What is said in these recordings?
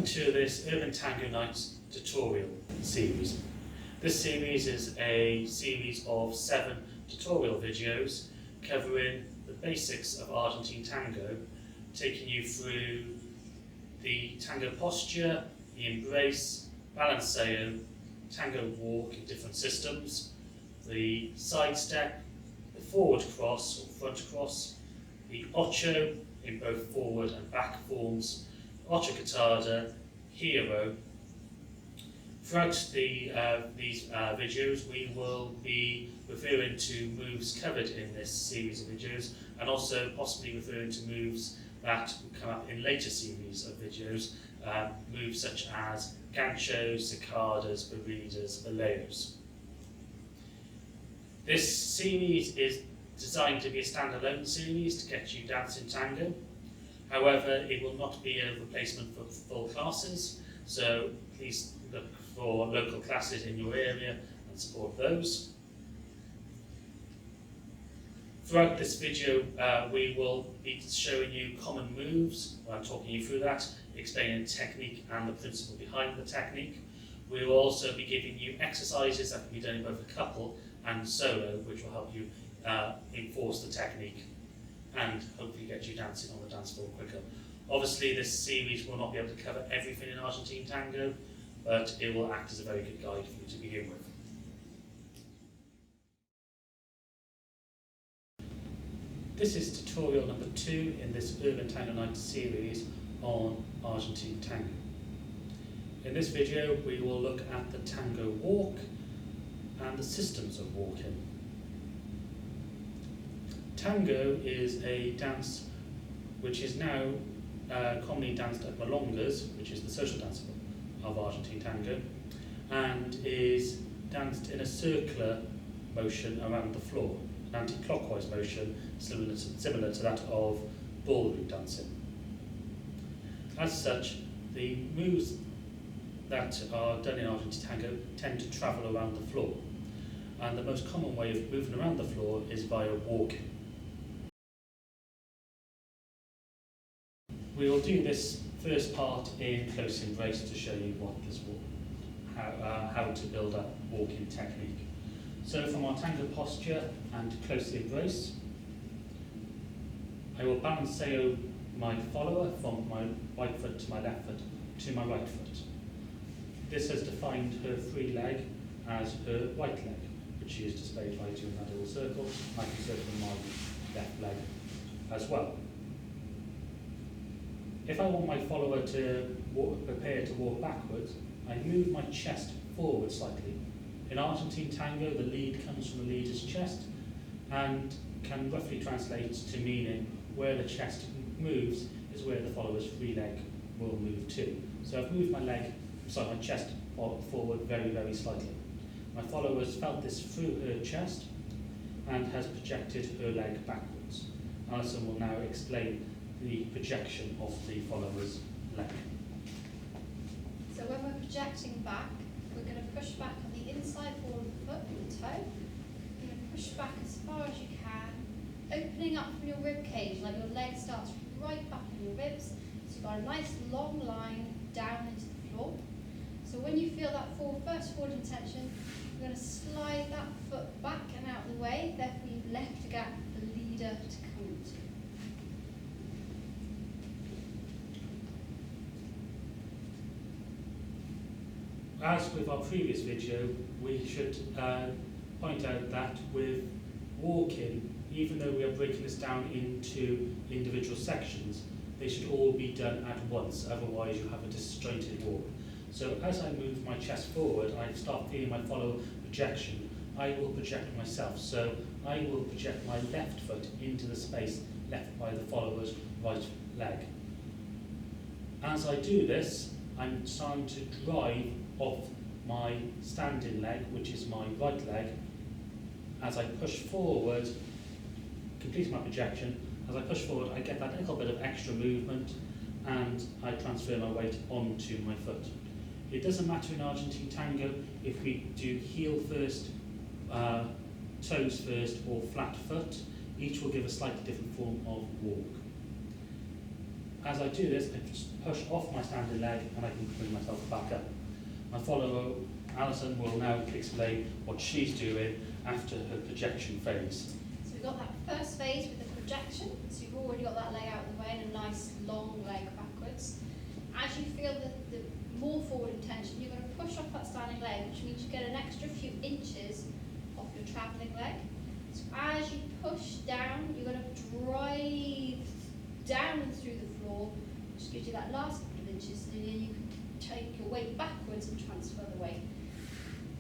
to this Urban Tango Nights tutorial series. This series is a series of 7 tutorial videos covering the basics of Argentine Tango, taking you through the tango posture, the embrace, balanceo, tango walk in different systems, the side step, the forward cross or front cross, the ocho in both forward and back forms, ocho cortado, giro. Throughout these videos we will be referring to moves covered in this series of videos and also possibly referring to moves that will come up in later series of videos, moves such as ganchos, cicadas, barridas, valeos. This series is designed to be a standalone series to get you dancing tango. However, it will not be a replacement for full classes, so please look for local classes in your area and support those. Throughout this video, we will be showing you common moves. I'm talking you through that, explaining the technique and the principle behind the technique. We will also be giving you exercises that can be done in both a couple and solo, which will help you enforce the technique and hopefully get you dancing on the dance floor quicker. Obviously, this series will not be able to cover everything in Argentine Tango, but it will act as a very good guide for you to begin with. This is tutorial number 2 in this Urban Tango Nights series on Argentine Tango. In this video, we will look at the tango walk and the systems of walking. Tango is a dance which is now commonly danced at milongas, which is the social dance of Argentine Tango, and is danced in a circular motion around the floor, an anti-clockwise motion similar to that of ballroom dancing. As such, the moves that are done in Argentine Tango tend to travel around the floor, and the most common way of moving around the floor is via walking. We will do this first part in close embrace to show you what this how to build a walking technique. So from our tango posture and close embrace, I will balanceo my follower from my right foot to my left foot to my right foot. This has defined her free leg as her right leg, which is displayed right in that little circle. I can circle my left leg as well. If I want my follower to prepare to walk backwards, I move my chest forward slightly. In Argentine Tango, the lead comes from the leader's chest and can roughly translate to meaning where the chest moves is where the follower's free leg will move to. So I've moved my chest forward very, very slightly. My follower has felt this through her chest and has projected her leg backwards. Alison will now explain the projection of the follower's leg. So when we're projecting back, we're going to push back on the inside wall of the foot with the toe. You're going to push back as far as you can, opening up from your rib cage, like your leg starts right back in your ribs. So you've got a nice long line down into the floor. So when you feel that first forward intention, you're going to slide that foot back and out of the way, therefore you've left a gap for the leader to come into. As with our previous video, we should point out that with walking, even though we are breaking this down into individual sections, they should all be done at once, otherwise you have a disjointed walk. So as I move my chest forward, I start feeling my follow projection. I will project myself, so I will project my left foot into the space left by the follower's right leg. As I do this, I'm starting to drive off my standing leg, which is my right leg. As I push forward, completing my projection, as I push forward, I get that little bit of extra movement and I transfer my weight onto my foot. It doesn't matter in Argentine Tango if we do heel first, toes first, or flat foot. Each will give a slightly different form of walk. as I do this, I just push off my standing leg and I can bring myself back up. My follower, Alison, will now explain what she's doing after her projection phase. So we've got that first phase with the projection, so you've already got that leg out of the way and a nice long leg backwards. As you feel the more forward intention, you're going to push off that standing leg, which means you get an extra few inches off your travelling leg. So as you push down, you're going to drive down and through the floor, which gives you that last couple of inches, and then you can take your weight backwards and transfer the weight.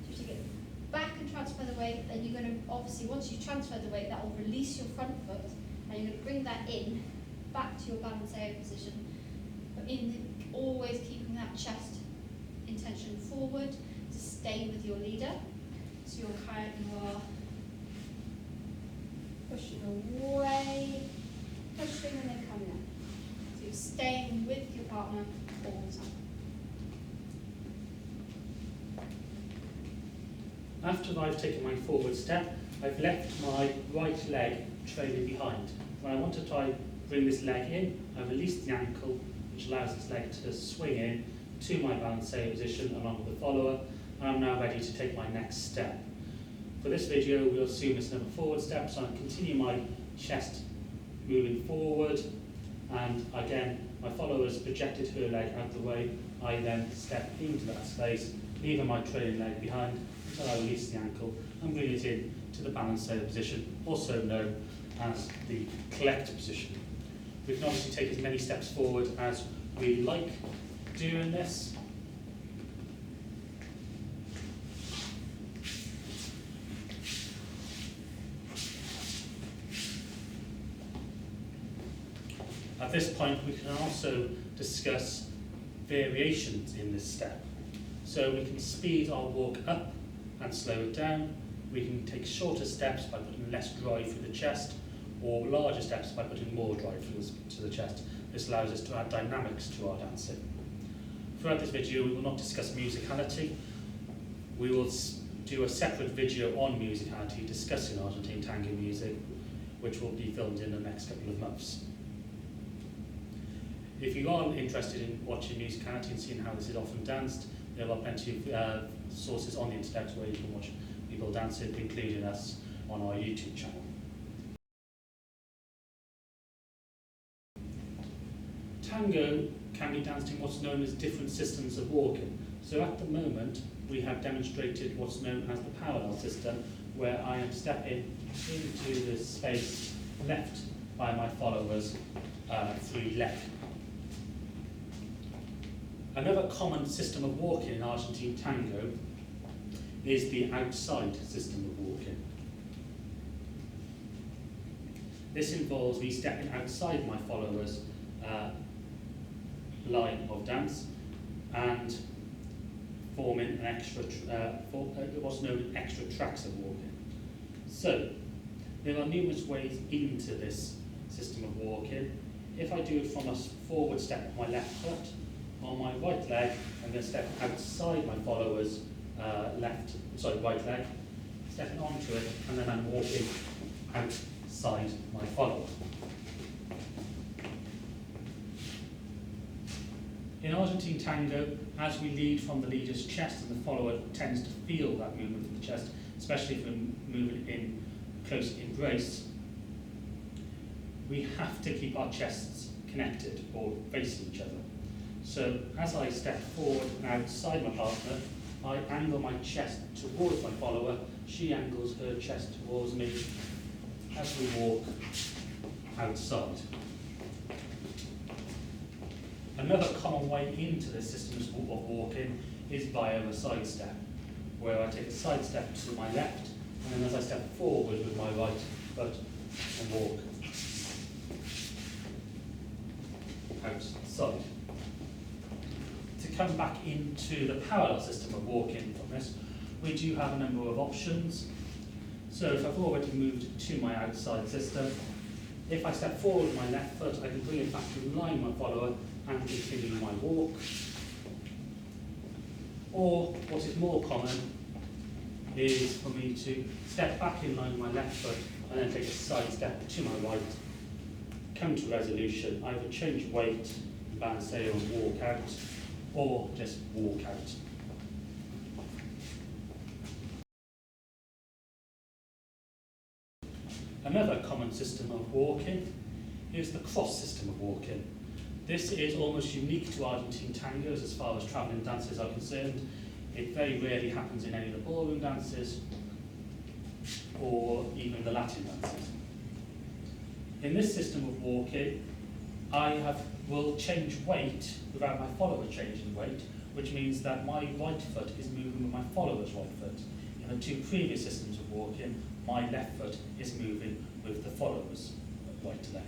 So as you get back and transfer the weight, then you're going to, obviously, once you transfer the weight, that will release your front foot, and you're going to bring that in, back to your balanceo position, but always keeping that chest intention forward to stay with your leader. So you are pushing away, pushing and then coming up. So you're staying with your partner all the time. After I've taken my forward step, I've left my right leg trailing behind. When I want to try bring this leg in, I release the ankle, which allows this leg to swing in to my balanceo position along with the follower, and I'm now ready to take my next step. For this video, we'll assume it's another forward step, so I'll continue my chest moving forward, and again, my follower has projected her leg out the way. I then step into that space, leaving my trailing leg behind until I release the ankle and bring it in to the balanceo position, also known as the collect position. We can obviously take as many steps forward as we like doing this. At this point, we can also discuss variations in this step. So we can speed our walk up and slow it down. We can take shorter steps by putting less drive through the chest, or larger steps by putting more drive to the chest. This allows us to add dynamics to our dancing. Throughout this video, we will not discuss musicality. We will do a separate video on musicality discussing Argentine tango music, which will be filmed in the next couple of months. If you are interested in watching musicality and seeing how this is often danced, there are plenty of sources on the internet where you can watch people dance it, including us on our YouTube channel. Tango can be danced in what's known as different systems of walking. So at the moment, we have demonstrated what's known as the parallel system, where I am stepping into the space left by my followers free leg. Another common system of walking in Argentine tango is the outside system of walking. This involves me stepping outside my followers' line of dance and forming an extra, what's known as extra tracks of walking. So, there are numerous ways into this system of walking. If I do it from a forward step with my left foot, on my right leg, I'm going to step outside my follower's right leg, stepping onto it, and then I'm walking outside my follower. In Argentine tango, as we lead from the leader's chest, and the follower tends to feel that movement of the chest, especially if we're moving in close embrace, we have to keep our chests connected or facing each other. So as I step forward outside my partner, I angle my chest towards my follower, she angles her chest towards me as we walk outside. Another common way into this system of walking is via a side step, where I take a side step to my left, and then as I step forward with my right foot and walk outside. To come back into the parallel system of walking from this, we do have a number of options. So if I've already moved to my outside system, if I step forward with my left foot, I can bring it back in line with my follower and continue my walk. Or what is more common is for me to step back in line with my left foot and then take a side step to my right, come to resolution, either change weight, balanceo and walk out, or just walk out. Another common system of walking is the cross system of walking. This is almost unique to Argentine tangos as far as travelling dances are concerned. It very rarely happens in any of the ballroom dances or even the Latin dances. In this system of walking, will change weight without my follower changing weight, which means that my right foot is moving with my follower's right foot. In the two previous systems of walking, my left foot is moving with the follower's right leg.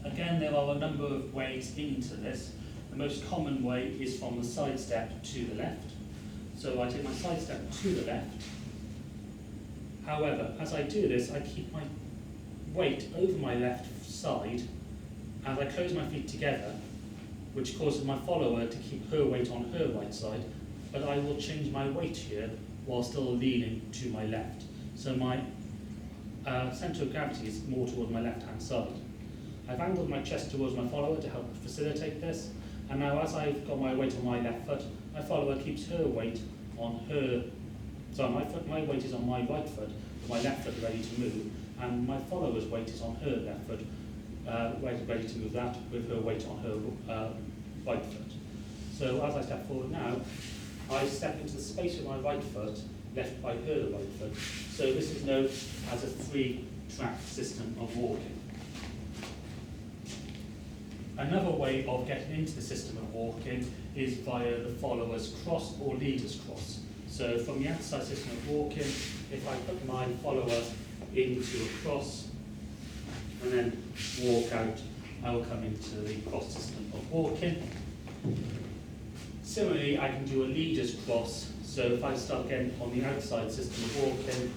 Again, there are a number of ways into this. The most common way is from the side step to the left. So I take my side step to the left. However, as I do this, I keep my weight over my left side as I close my feet together, which causes my follower to keep her weight on her right side, but I will change my weight here while still leaning to my left. So my centre of gravity is more towards my left-hand side. I've angled my chest towards my follower to help facilitate this, and now as I've got my weight on my left foot, my follower keeps her weight on her, so my weight is on my right foot, with my left foot ready to move, and my follower's weight is on her left foot, ready to move that with her weight on her right foot. So as I step forward now, I step into the space with my right foot, left by her right foot. So this is known as a three-track system of walking. Another way of getting into the system of walking is via the follower's cross or leader's cross. So from the outside system of walking, if I put my follower into a cross and then walk out, I will come into the cross system of walking. Similarly, I can do a leader's cross. So if I start again on the outside system of walking,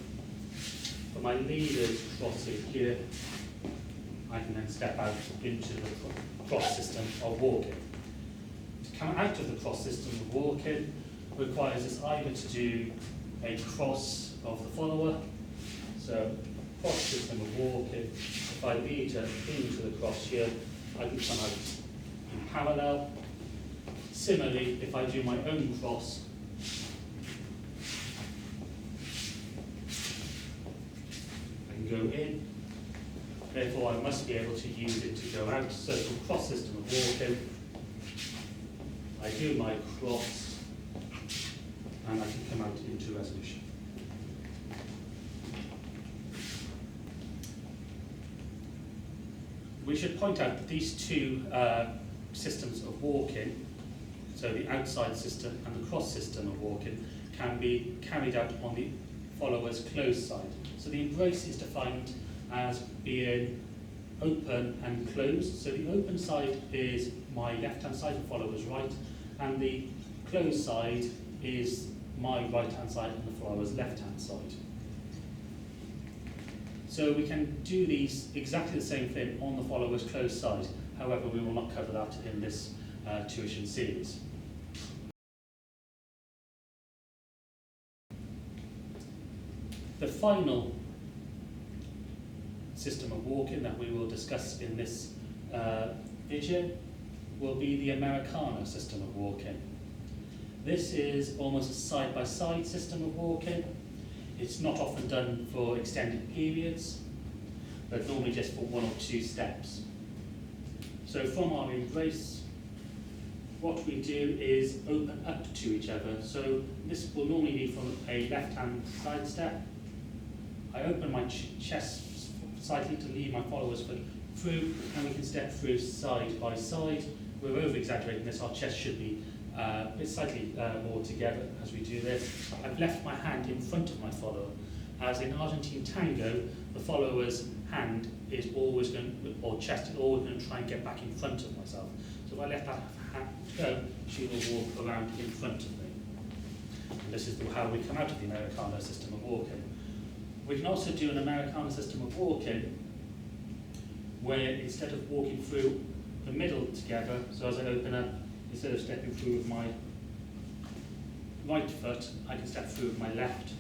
for my leader's crossing here, I can then step out into the cross system of walking. To come out of the cross system of walking requires us either to do a cross of the follower, so cross system of walking. If I lead her into the cross here, I can come out in parallel. Similarly, if I do my own cross, I can go in. Therefore, I must be able to use it to go out. So from cross system of walking, I do my cross, and I can come out into resolution. We should point out that these two systems of walking, so the outside system and the cross system of walking, can be carried out on the follower's closed side. So the embrace is defined as being open and closed. So the open side is my left-hand side, the follower's right, and the closed side is my right-hand side and the follower's left-hand side. So we can do these exactly the same thing on the follower's closed side. However, we will not cover that in this tuition series. The final system of walking that we will discuss in this video will be the Americana system of walking. This is almost a side-by-side system of walking. It's not often done for extended periods, but normally just for one or two steps. So from our embrace, what we do is open up to each other. So this will normally be from a left-hand side step. I open my chest slightly to lead my follower's foot through, and we can step through side by side. We're over-exaggerating this, our chest should be slightly more together as we do this. I've left my hand in front of my follower, as in Argentine Tango, the follower's hand is always going, or chest is always going to try and get back in front of myself. So if I let that hand go, she will walk around in front of me. And this is how we come out of the Americano system of walking. We can also do an Americano system of walking where instead of walking through the middle together, so as I open up, instead of stepping through with my right foot, I can step through with my left,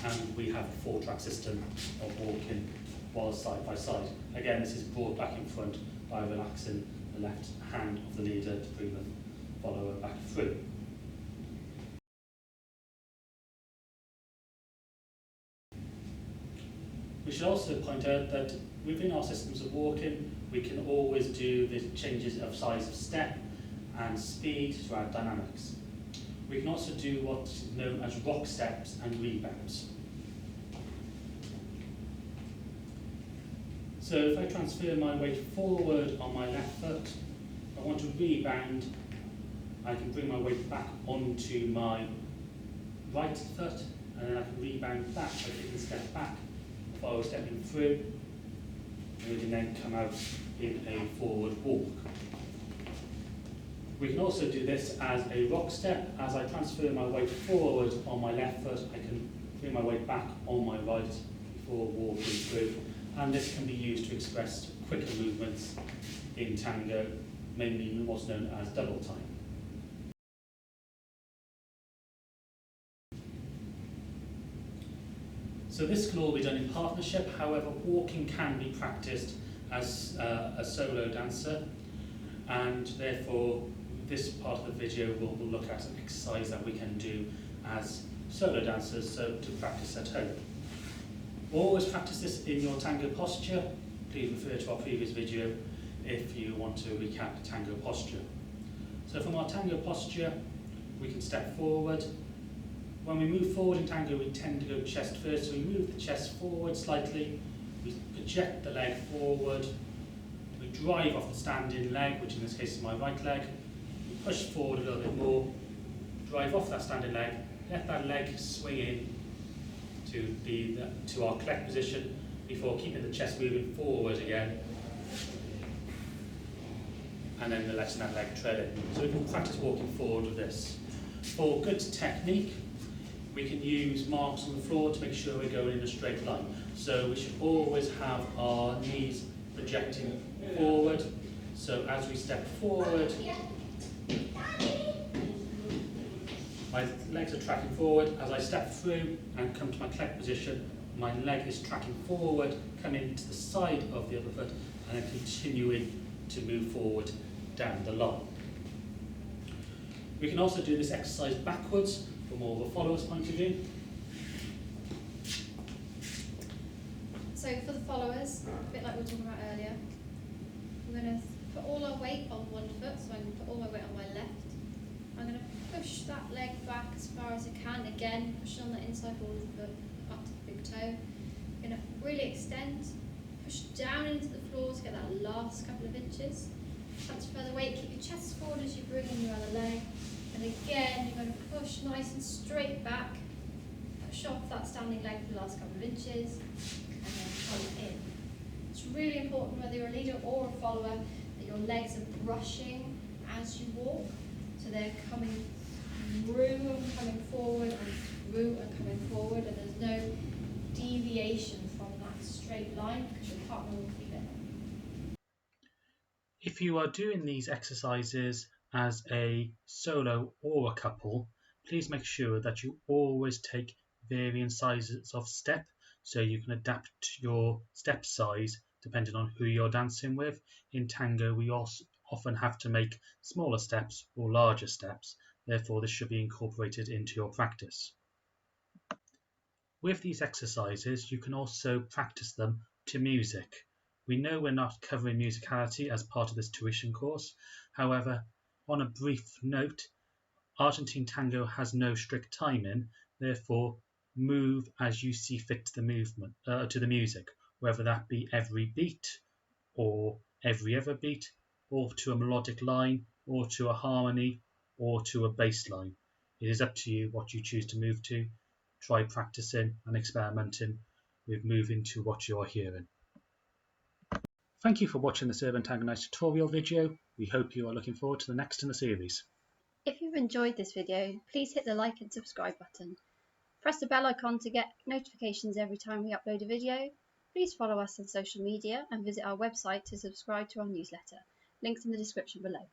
and we have a four-track system of walking was side by side. Again, this is brought back in front by relaxing the left hand of the leader to bring the follower back through. We should also point out that within our systems of walking, we can always do the changes of size of step and speed to add dynamics. We can also do what's known as rock steps and rebounds. So if I transfer my weight forward on my left foot, if I want to rebound, I can bring my weight back onto my right foot, and then I can rebound back by taking a step back if I was stepping through, and we can then come out in a forward walk. We can also do this as a rock step. As I transfer my weight forward on my left foot, I can bring my weight back on my right before walking through. And this can be used to express quicker movements in tango, mainly what's known as double time. So this can all be done in partnership. However, walking can be practiced as a solo dancer, and therefore this part of the video will look at an exercise that we can do as solo dancers, so to practice at home. Always practice this in your tango posture. Please refer to our previous video if you want to recap tango posture. So from our tango posture, we can step forward. When we move forward in tango, we tend to go chest first, so we move the chest forward slightly, we project the leg forward, we drive off the standing leg, which in this case is my right leg, we push forward a little bit more, drive off that standing leg, let that leg swing in to our collect position before keeping the chest moving forward again, and then letting that leg tread in. So we can practice walking forward with this. For good technique, we can use marks on the floor to make sure we're going in a straight line. So we should always have our knees projecting forward. So as we step forward, my legs are tracking forward. As I step through and come to my collect position, my leg is tracking forward, coming to the side of the other foot, and then continuing to move forward down the line. We can also do this exercise backwards from more of a follower's point of view. So for the followers, a bit like we were talking about earlier, we're going to put all our weight on one foot, so I'm going to put all my weight on my left. I'm going to push that leg back as far as I can, again pushing on the inside wall of the foot up to the big toe. I'm going to really extend, push down into the floor to get that last couple of inches. Transfer the weight, keep your chest forward as you bring in your other leg. And again, you're going to push nice and straight back, push off that standing leg for the last couple of inches, and then come in. It's really important, whether you're a leader or a follower, that your legs are brushing as you walk. So they're coming through and coming forward, and through and coming forward, and there's no deviation from that straight line because your partner will feel it. If you are doing these exercises as a solo or a couple, please make sure that you always take varying sizes of step so you can adapt your step size depending on who you're dancing with. In tango, we also often have to make smaller steps or larger steps, therefore this should be incorporated into your practice. With these exercises, you can also practice them to music. We know we're not covering musicality as part of this tuition course. However, on a brief note, Argentine Tango has no strict timing, therefore move as you see fit to the movement, to the music, whether that be every beat or every other beat, or to a melodic line, or to a harmony, or to a bass line. It is up to you what you choose to move to. Try practicing and experimenting with moving to what you're hearing. Thank you for watching this Urban Tango Nights tutorial video. We hope you are looking forward to the next in the series. If you've enjoyed this video, please hit the like and subscribe button. Press the bell icon to get notifications every time we upload a video. Please follow us on social media and visit our website to subscribe to our newsletter. Links in the description below.